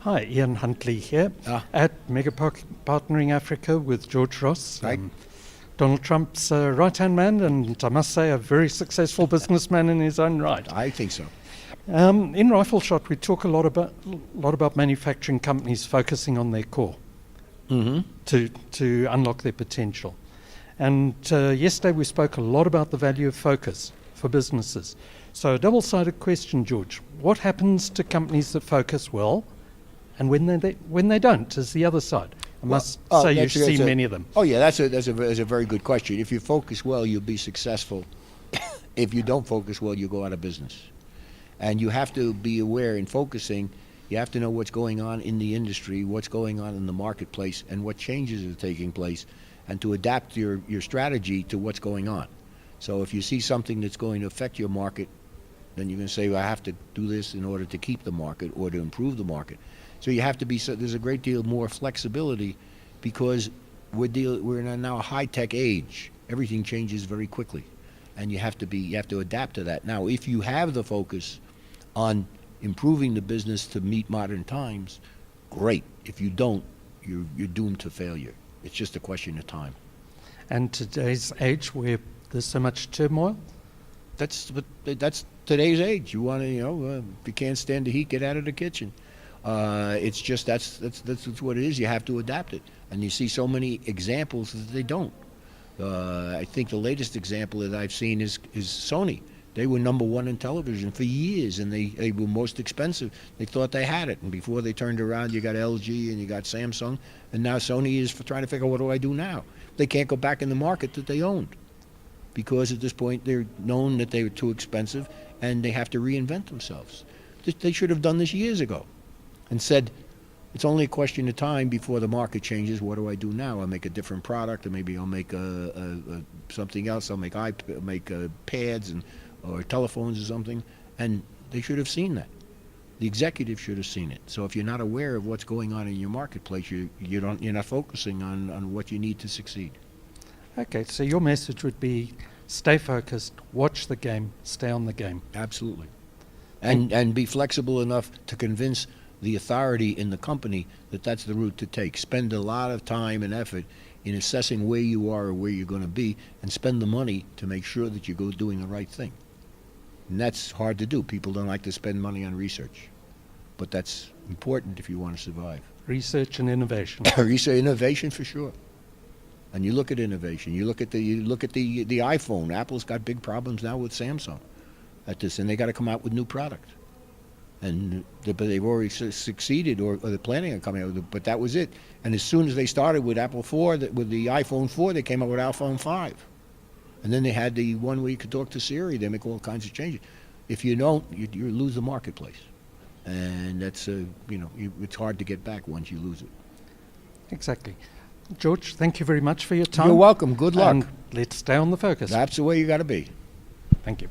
Hi, Ian Huntley here at Mega Partnering Africa with George Ross. Right. Donald Trump's right-hand man, and I must say a very successful businessman in his own right. I think so. In Rifle Shot, we talk a lot about manufacturing companies focusing on their core to unlock their potential. And yesterday we spoke a lot about the value of focus for businesses. So a double-sided question, George. What happens to companies that focus well, and when they don't, is the other side? I must say you've seen many of them. Oh yeah, that's a very good question. If you focus well, you'll be successful. If you don't focus well, you go out of business. And you have to be aware in focusing. You have to know what's going on in the industry, what's going on in the marketplace, and what changes are taking place, and to adapt your strategy to what's going on. So if you see something that's going to affect your market, then you're going to say, well, I have to do this in order to keep the market or to improve the market. So you have to be. So there's a great deal more flexibility because we're in now a high-tech age. Everything changes very quickly, and you have to adapt to that. Now, if you have the focus on improving the business to meet modern times, great. If you don't, you're doomed to failure. It's just a question of time. And today's age, where there's so much turmoil, that's today's age. You want to, if you can't stand the heat, get out of the kitchen. It's just that's what it is. You have to adapt it, and you see so many examples that they don't. I think the latest example that I've seen is Sony. They were number one in television for years, and they were most expensive. They thought they had it, and before they turned around, you got LG and you got Samsung, and now Sony is trying to figure out, what do I do now? They can't go back in the market that they owned, because at this point they're known that they were too expensive, and they have to reinvent themselves. They should have done this years ago, and said, it's only a question of time before the market changes. What do I do now? I'll make a different product, or maybe I'll make something else. I'll make pads or telephones or something, and they should have seen that. The executive should have seen it. So if you're not aware of what's going on in your marketplace, you're not focusing on what you need to succeed. Okay, so your message would be stay focused, watch the game, stay on the game. Absolutely. And be flexible enough to convince the authority in the company that that's the route to take. Spend a lot of time and effort in assessing where you are or where you're going to be, and spend the money to make sure that you go doing the right thing. And that's hard to do. People don't like to spend money on research, but that's important if you want to survive. Research and innovation. Research, innovation for sure. And you look at innovation. You look at the iPhone. Apple's got big problems now with Samsung at this, and they got to come out with new product. But they've already succeeded, or they're planning on coming out with it. But that was it. And as soon as they started with Apple 4, with the iPhone 4, they came out with iPhone 5. And then they had the one where you could talk to Siri. They make all kinds of changes. If you don't, you lose the marketplace, and that's it's hard to get back once you lose it. Exactly. George, thank you very much for your time. You're welcome. Good luck. And let's stay on the focus. That's the way you got to be. Thank you.